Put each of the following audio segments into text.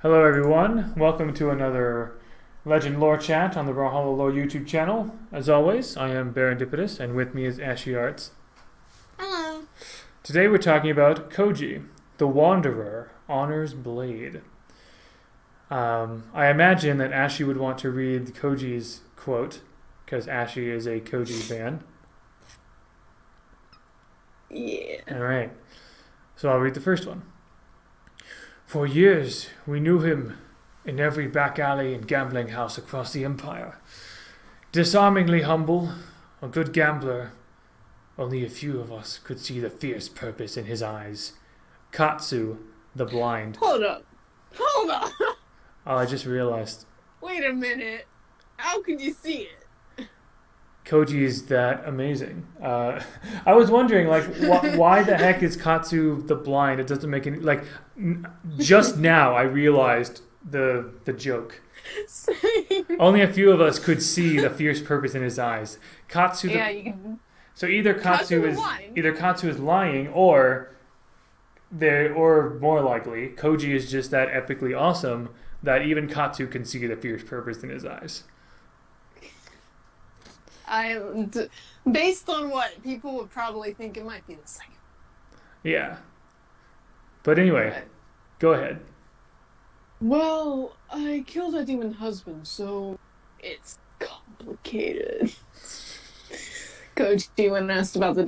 Hello everyone, welcome to another Legend Lore Chat on the Brawlhalla Lore YouTube channel. As always, I am Barondipitus, and with me is Ashy Arts. Hello. Today we're talking about Koji, the Wanderer, Honor's Blade. I imagine that Ashy would want to read Koji's quote, because Ashy is a Koji fan. Yeah. Alright, so I'll read the first one. For years, we knew him in every back alley and gambling house across the empire. Disarmingly humble, a good gambler, only a few of us could see the fierce purpose in his eyes. Katsu, the Blind. Hold up. Oh, I just realized. Wait a minute. How could you see it? Koji is that amazing. I was wondering, like, why the heck is Katsu the Blind? It doesn't make any... Like, just now I realized the joke. Only a few of us could see the fierce purpose in his eyes. Katsu the... Yeah, you can... So either Katsu is lying, or more likely, Koji is just that epically awesome that even Katsu can see the fierce purpose in his eyes. Based on what people would probably think, it might be the second. Yeah. But anyway, go ahead. Well, I killed a demon husband, so it's complicated. Koji, when asked about the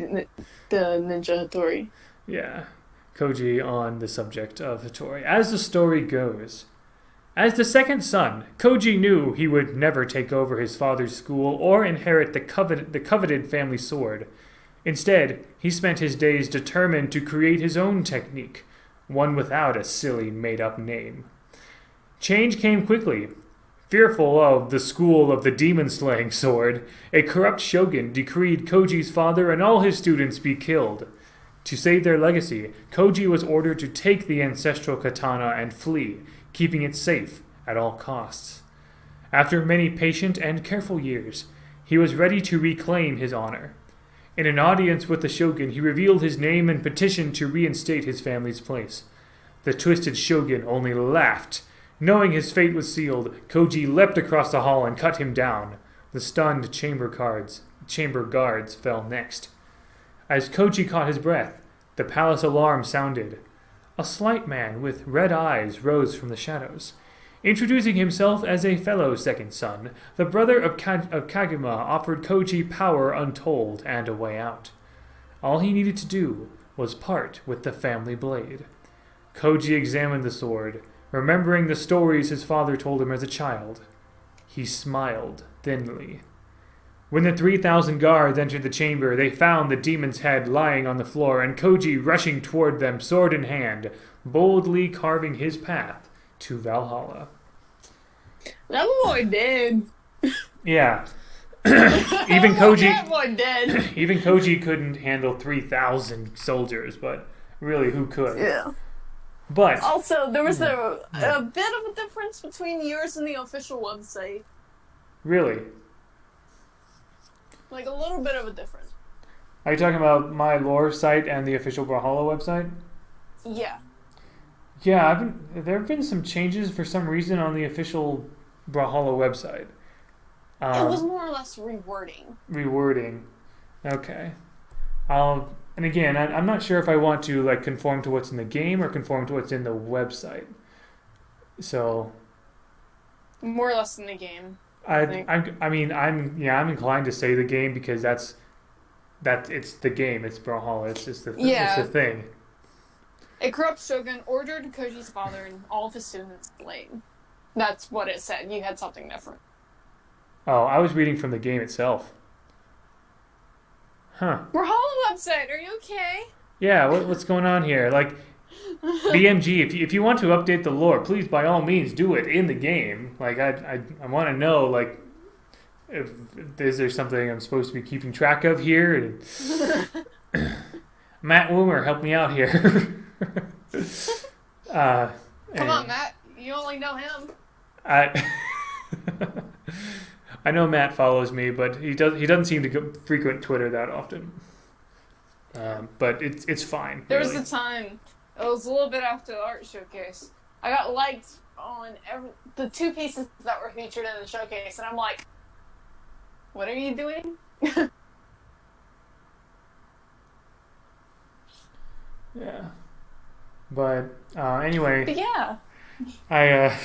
Ninja Hattori. Yeah. Koji on the subject of Hattori. As the story goes, as the second son, Koji knew he would never take over his father's school or inherit the coveted family sword. Instead, he spent his days determined to create his own technique, one without a silly made-up name. Change came quickly. Fearful of the school of the demon-slaying sword, a corrupt shogun decreed Koji's father and all his students be killed. To save their legacy, Koji was ordered to take the ancestral katana and flee, keeping it safe at all costs. After many patient and careful years, he was ready to reclaim his honor. In an audience with the shogun, he revealed his name and petitioned to reinstate his family's place. The twisted shogun only laughed. Knowing his fate was sealed, Koji leapt across the hall and cut him down. The stunned chamber guards fell next. As Koji caught his breath, the palace alarm sounded. A slight man with red eyes rose from the shadows. Introducing himself as a fellow second son, the brother of Kaguma offered Koji power untold and a way out. All he needed to do was part with the family blade. Koji examined the sword, remembering the stories his father told him as a child. He smiled thinly. When the 3,000 guards entered the chamber, they found the demon's head lying on the floor and Koji rushing toward them, sword in hand, boldly carving his path to Brawlhalla. That boy dead. Yeah. Even Koji... That boy dead. Even Koji couldn't handle 3,000 soldiers, but really, who could? Yeah. But... Also, there was a bit of a difference between yours and the official website. Really? Like a little bit of a difference. Are you talking about my lore site and the official Brawlhalla website? Yeah. Yeah, there have been some changes for some reason on the official Brawlhalla website. It was more or less rewording. Rewording. Okay. And again, I'm not sure if I want to like conform to what's in the game or conform to what's in the website. So. More or less in the game. I'm inclined to say the game because it's the game. It's Brawlhalla. It's just it's the thing. A corrupt shogun ordered Koji's father and all of his students slain. That's what it said. You had something different. Oh, I was reading from the game itself. Huh. Brawlhalla website. Are you okay? Yeah. What's going on here? Like. BMG, if you want to update the lore, please by all means do it in the game. Like I want to know like if is there something I'm supposed to be keeping track of here? Matt Woomer, help me out here. Come on, Matt. You only know him. I know Matt follows me, but he doesn't seem to frequent Twitter that often. But it's fine. There really. was a time. It was a little bit after the art showcase. I got liked on the 2 pieces that were featured in the showcase, and I'm like, what are you doing? Yeah. But anyway. But yeah.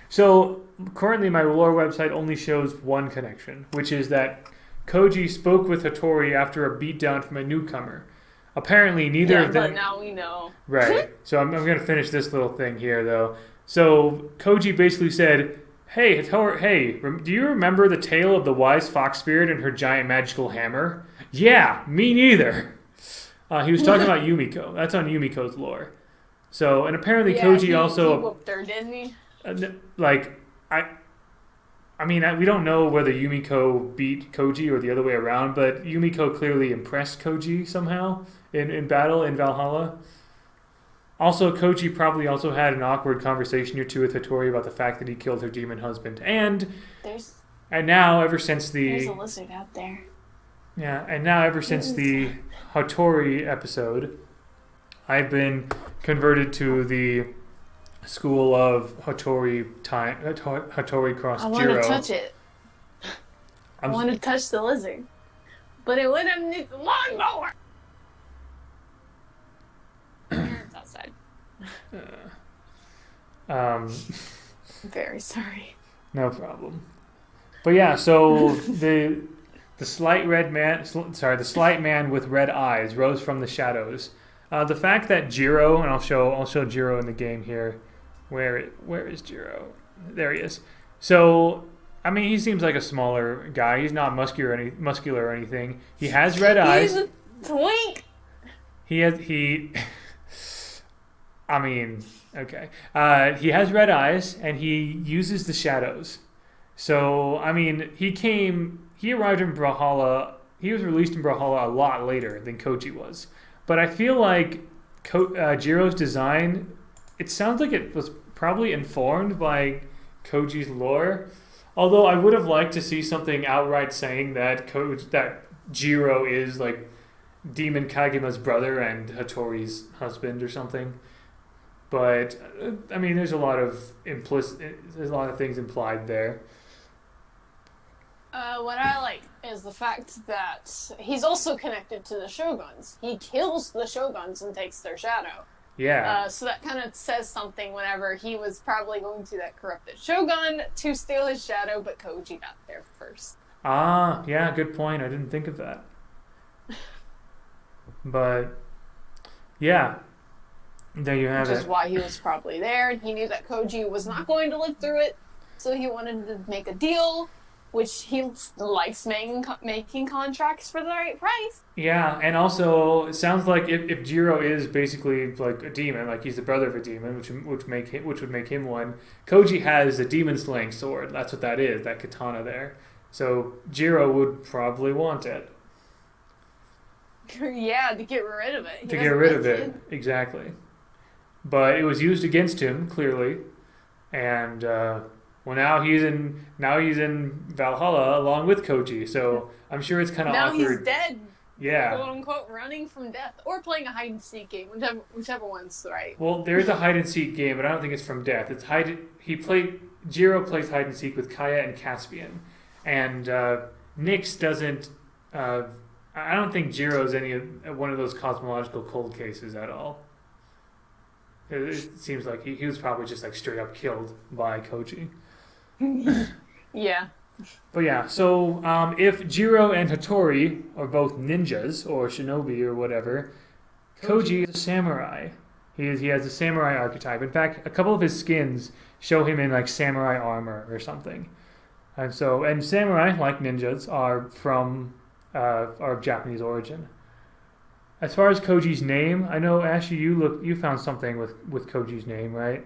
So currently my lore website only shows one connection, which is that Koji spoke with Hattori after a beatdown from a newcomer. Apparently neither of them... but now we know. Right. So I'm going to finish this little thing here, though. So Koji basically said, hey, Hattori, hey, do you remember the tale of the wise fox spirit and her giant magical hammer? Yeah, me neither. He was talking about Yumiko. That's on Yumiko's lore. So, and apparently Koji also... he whooped her, didn't he? We don't know whether Yumiko beat Koji or the other way around, but Yumiko clearly impressed Koji somehow in battle in Brawlhalla. Also, Koji probably also had an awkward conversation or two with Hattori about the fact that he killed her demon husband. And now, ever since there's a lizard out there. Yeah, and now ever since the Hattori episode, I've been converted to the school of Hattori cross Jiro. I want to touch it. I want to touch the lizard. But it wouldn't need the lawnmower. It's outside. I'm very sorry. No problem. But yeah, so the slight man with red eyes rose from the shadows. The fact that Jiro, and I'll show Jiro in the game here. Where is Jiro? There he is. So, I mean, he seems like a smaller guy. He's not muscular or anything. He has red eyes. He's a twink. Okay. He has red eyes, and he uses the shadows. So, I mean, he arrived in Brawlhalla. He was released in Brawlhalla a lot later than Koji was. But I feel like Jiro's design, it sounds like it was probably informed by Koji's lore. Although I would have liked to see something outright saying that Jiro is like Demon Kagima's brother and Hattori's husband or something. But I mean, there's a lot of things implied there. What I like is the fact that he's also connected to the Shoguns. He kills the Shoguns and takes their shadow. Yeah. So that kind of says something whenever he was probably going to that corrupted Shogun to steal his shadow, but Koji got there first. Ah, yeah, good point. I didn't think of that. But, yeah. There you have it. Which is why he was probably there. He knew that Koji was not going to live through it, so he wanted to make a deal, which he likes making contracts for the right price. Yeah, and also it sounds like if Jiro is basically like a demon, like he's the brother of a demon, which would make him one. Koji has a demon slaying sword. That's what that is, that katana there. So Jiro would probably want it. Yeah, to get rid of it. To get rid of it, exactly. But it was used against him clearly, and. Well, now he's in Brawlhalla along with Koji, so I'm sure it's kind of awkward. Now he's dead. Yeah. Quote unquote, running from death, or playing a hide and seek game, whichever one's right. Well, there is a hide and seek game, but I don't think it's from death. It's Jiro plays hide and seek with Kaya and Caspian, and Nyx doesn't. I don't think Jiro's one of those cosmological cold cases at all. It seems like he was probably just like straight up killed by Koji. Yeah. But yeah, so if Jiro and Hattori are both ninjas or shinobi or whatever, Koji is a samurai. He has a samurai archetype. In fact, a couple of his skins show him in like samurai armor or something. And samurai, like ninjas, are of Japanese origin. As far as Koji's name, I know Ashley, you found something with Koji's name, right?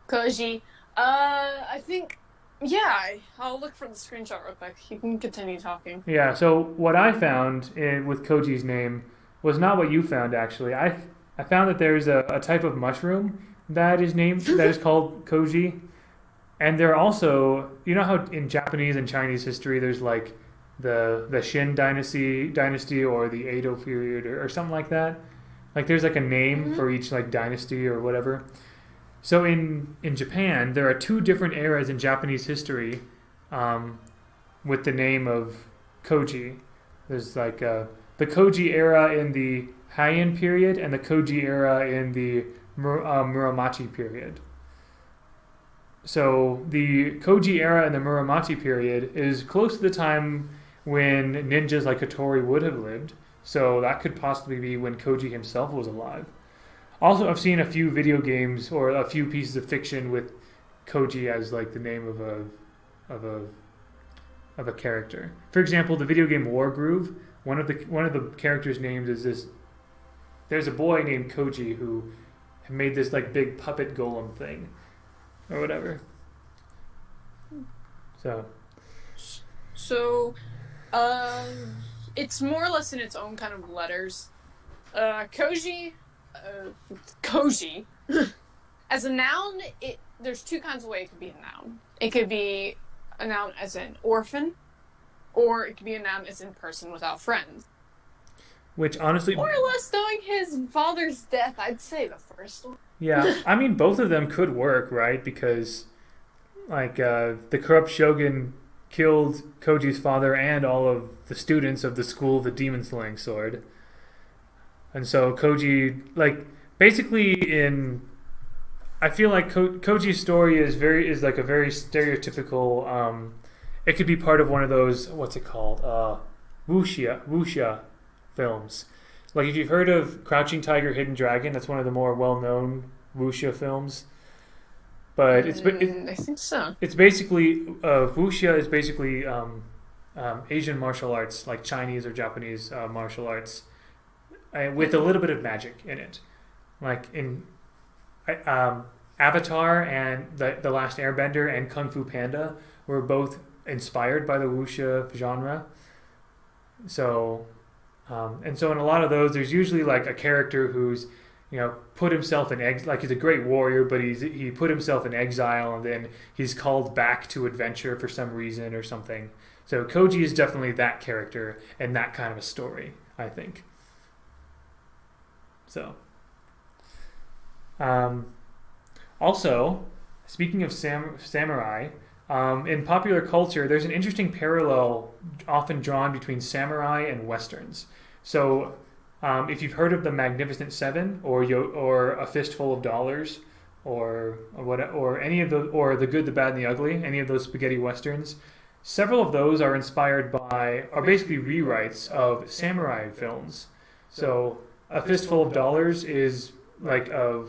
Koji. I think, yeah, I'll look for the screenshot real quick. You can continue talking. Yeah, so what I found with Koji's name was not what you found, actually. I found that there's a type of mushroom that is called Koji. And there are also, you know how in Japanese and Chinese history there's like the Shin dynasty or the Edo period or something like that? Like there's like a name for each like dynasty or whatever. So in Japan, there are two different eras in Japanese history with the name of Koji. There's like the Koji era in the Heian period and the Koji era in the Muromachi period. So the Koji era and the Muromachi period is close to the time when ninjas like Hattori would have lived. So that could possibly be when Koji himself was alive. Also, I've seen a few video games or a few pieces of fiction with Koji as like the name of a character. For example, the video game Wargroove, one of the characters' names is this. There's a boy named Koji who made this like big puppet golem thing, or whatever. So, it's more or less in its own kind of letters. Koji. As a noun, there's two kinds of way it could be a noun. It could be a noun as an orphan, or it could be a noun as in person without friends. Which honestly, more or less, knowing his father's death, I'd say the first one. Yeah, I mean both of them could work, right? Because like the corrupt shogun killed Koji's father and all of the students of the school of the demon slaying sword. And so Koji, like, basically I feel like Koji's story is like a very stereotypical. It could be part of one of those, what's it called, wuxia films. Like if you've heard of Crouching Tiger, Hidden Dragon, that's one of the more well-known wuxia films. But I think so. It's basically wuxia is basically Asian martial arts, like Chinese or Japanese martial arts. With a little bit of magic in it. Like in Avatar and the Last Airbender and Kung Fu Panda were both inspired by the wuxia genre. So, and so in a lot of those, there's usually like a character who's, put himself in like he's a great warrior, but he put himself in exile and then he's called back to adventure for some reason or something. So Koji is definitely that character and that kind of a story, I think. So, also, speaking of samurai, in popular culture, there's an interesting parallel often drawn between samurai and westerns. So, if you've heard of the Magnificent Seven, or A Fistful of Dollars, or any of or The Good, the Bad, and the Ugly, any of those spaghetti westerns, several of those are basically rewrites of samurai films. So, A Fistful of Dollars is like a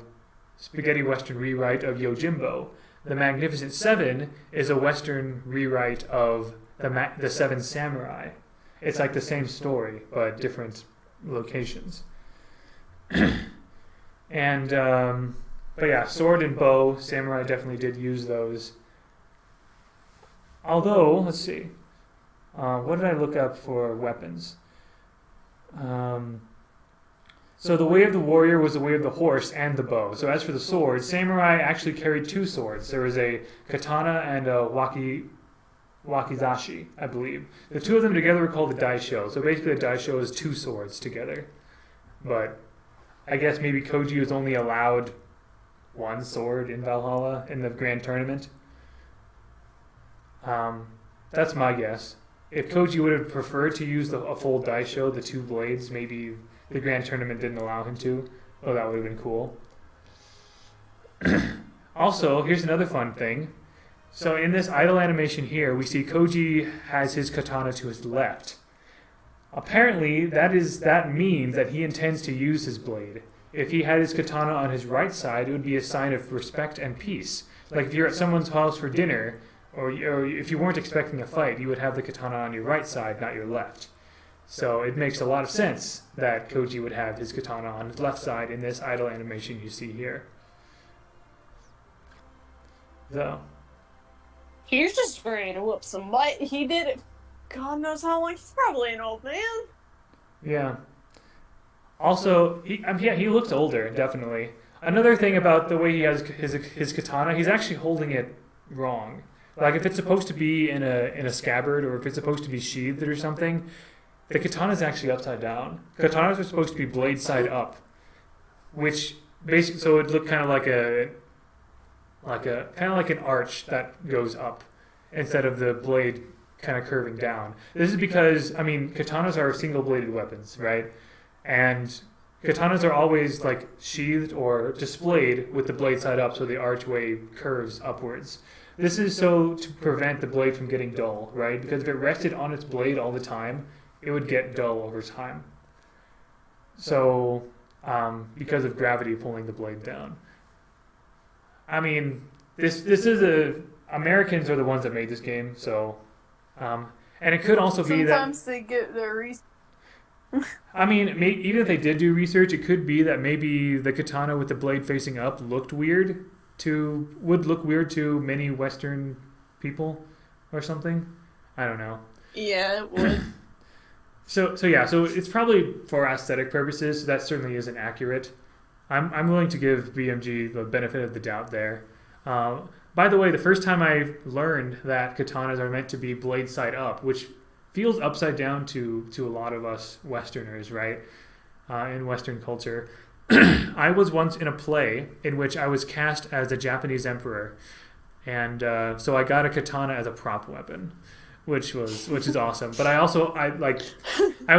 spaghetti western rewrite of Yojimbo. The Magnificent Seven is a western rewrite of the Seven Samurai. It's like the same story, but different locations. And, but yeah, sword and bow, samurai definitely did use those. Although, let's see. What did I look up for weapons? So the way of the warrior was the way of the horse and the bow. So as for the sword, samurai actually carried two swords. There was a katana and a wakizashi, I believe. The two of them together were called the daisho. So basically a daisho is two swords together. But I guess maybe Koji was only allowed one sword in Brawlhalla in the grand tournament. That's my guess. If Koji would have preferred to use a full daisho, the two blades, maybe the grand tournament didn't allow him to. Oh, that would have been cool. Also, here's another fun thing. So in this idle animation here, we see Koji has his katana to his left. Apparently, that means that he intends to use his blade. If he had his katana on his right side, it would be a sign of respect and peace. Like if you're at someone's house for dinner, or if you weren't expecting a fight, you would have the katana on your right side, not your left. So it makes a lot of sense that Koji would have his katana on his left side in this idle animation you see here. So. He's just ready to whoop some butt. He did it. God knows how long. He's probably an old man. Yeah. Also, he looks older, definitely. Another thing about the way he has his katana, he's actually holding it wrong. Like if it's supposed to be in a scabbard or if it's supposed to be sheathed or something, the katana is actually upside down. Katanas are supposed to be blade side up, which basically so it would look kind of like like a kind of like an arch that goes up instead of the blade kind of curving down. This is because, I mean, katanas are single-bladed weapons, right? And katanas are always like sheathed or displayed with the blade side up, so the archway curves upwards. This is so to prevent the blade from getting dull, right? Because if it rested on its blade all the time, it would get dull over time. So, because of gravity pulling the blade down. I mean, this is Americans are the ones that made this game, so, and it could also be that sometimes they get their research. I mean, even if they did do research, it could be that maybe the katana with the blade facing up would look weird to many Western people or something. I don't know. Yeah, it would. So it's probably for aesthetic purposes. So that certainly isn't accurate. I'm willing to give BMG the benefit of the doubt there. By the way, the first time I learned that katanas are meant to be blade side up, which feels upside down to a lot of us Westerners, right? In Western culture. I was once in a play in which I was cast as a Japanese emperor, and so I got a katana as a prop weapon, which is awesome. But I was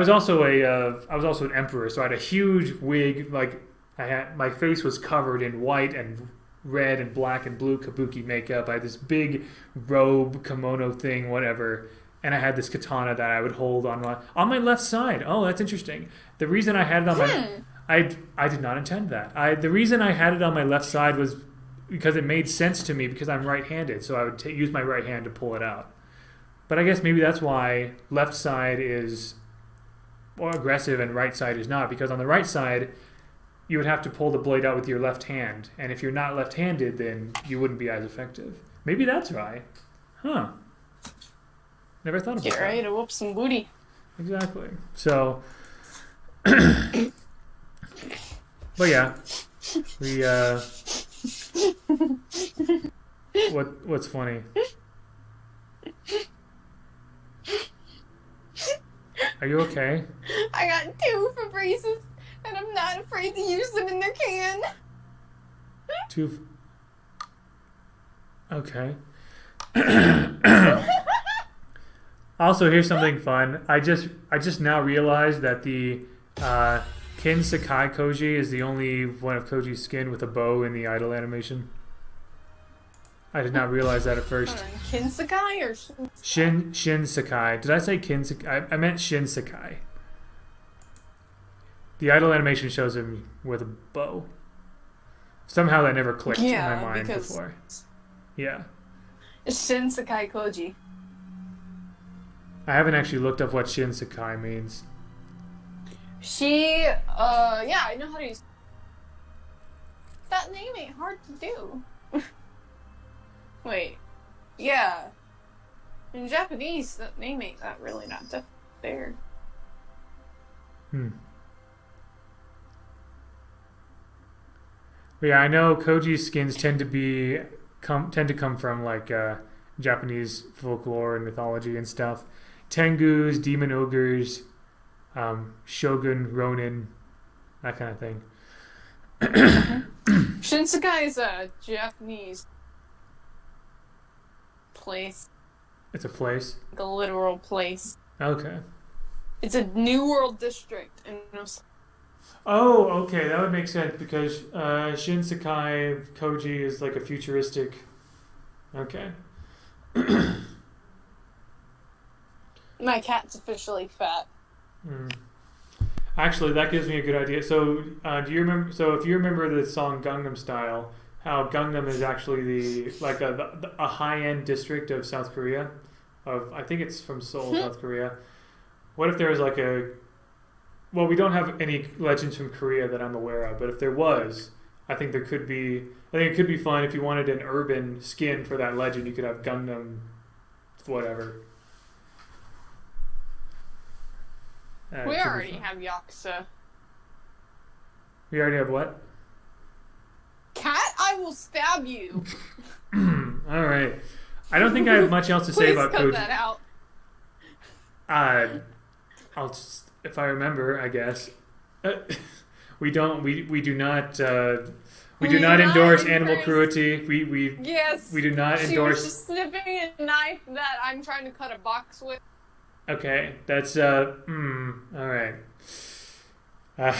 also an emperor, so I had a huge wig. Like my face was covered in white and red and black and blue kabuki makeup. I had this big robe, kimono thing, whatever. And I had this katana that I would hold on my left side. Oh, that's interesting. The reason I had it on my I did not intend that. The reason I had it on my left side was because it made sense to me because I'm right-handed, so I would use my right hand to pull it out. But I guess maybe that's why left side is more aggressive and right side is not, because on the right side you would have to pull the blade out with your left hand, and if you're not left-handed, then you wouldn't be as effective. Maybe that's why. Huh. Never thought about that. Get ready to whoop some booty. Exactly. So, but yeah, we what's funny? Are you okay? I got 2 Febrezes, and I'm not afraid to use them in their can. Okay. Also, here's something fun. I just now realized that the Kin Sakai Koji is the only one of Koji's skin with a bow in the idol animation. I did not realize that at first. Kin Sakai or Shin Sakai. Did I say Kin Sakai? I meant Shin Sakai. The idol animation shows him with a bow. Somehow that never clicked in my mind before. Yeah. It's Shin Sakai Koji. I haven't actually looked up what Shin Sakai means. Yeah, I know how to use. That name ain't hard to do. Wait, yeah. In Japanese, that name ain't that really not there. But yeah, I know Koji's skins tend to come from like Japanese folklore and mythology and stuff. Tengus, demon ogres, shogun, ronin, that kind of thing. Shinsekai is a Japanese place. It's a place? Like a literal place. Okay. It's a New World district in Oh, okay, that would make sense because Shinsekai Koji is like a futuristic. Okay. My cat's officially fat. Actually, that gives me a good idea. So, do you remember? So, if you remember the song Gangnam Style, how Gangnam is actually a high-end district of South Korea. I think it's from Seoul, South Korea. What if there was like well, we don't have any legends from Korea that I'm aware of, but if there was, I think it could be fun if you wanted an urban skin for that legend. You could have Gangnam, whatever. We already have Yakuza. We already have what? Cat, I will stab you. All right. I don't think I have much else to say about Koji. Please cut that out. I'll if I remember, I guess. We do not We do not endorse animal cruelty. We Yes. we do not She endorse. was just snipping a knife that I'm trying to cut a box with. Okay, that's all right. Uh,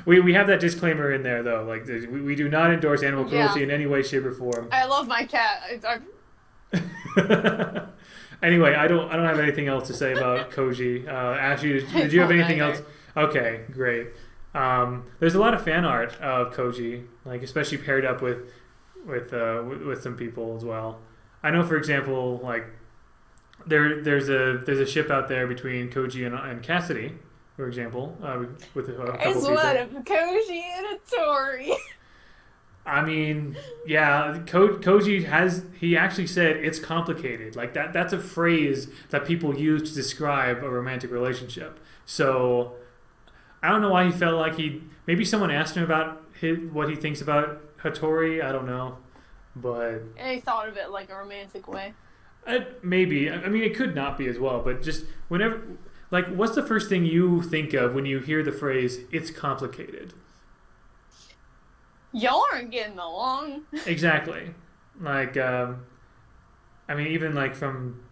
we have that disclaimer in there though. Like we do not endorse animal cruelty in any way, shape, or form. I love my cat. Anyway, I don't have anything else to say about Koji. Ashley, did you have anything else? Okay, great. There's a lot of fan art of Koji, like especially paired up with some people as well. I know, for example, like there's a ship out there between Koji and Cassidy, for example, with a couple It's people. one of Koji and Hattori. I mean, yeah, Koji he actually said it's complicated. Like that's a phrase that people use to describe a romantic relationship. So I don't know why he felt like maybe someone asked him about what he thinks about Hattori. I don't know, but And he thought of it like a romantic way. maybe. I mean, it could not be as well. But just whenever, like, what's the first thing you think of when you hear the phrase "it's complicated"? Y'all aren't getting along. Exactly. Like, I mean, even like from,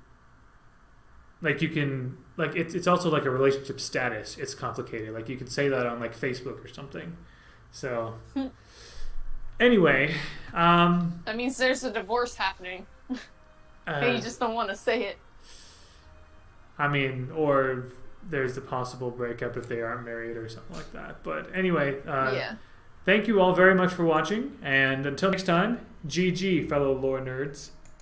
like you can, like it's also like a relationship status. It's complicated. Like you can say that on like Facebook or something. So, anyway, That means there's a divorce happening. But you just don't want to say it. I mean, or there's the possible breakup if they aren't married or something like that. But anyway, Yeah. thank you all very much for watching, and until next time, GG, fellow lore nerds.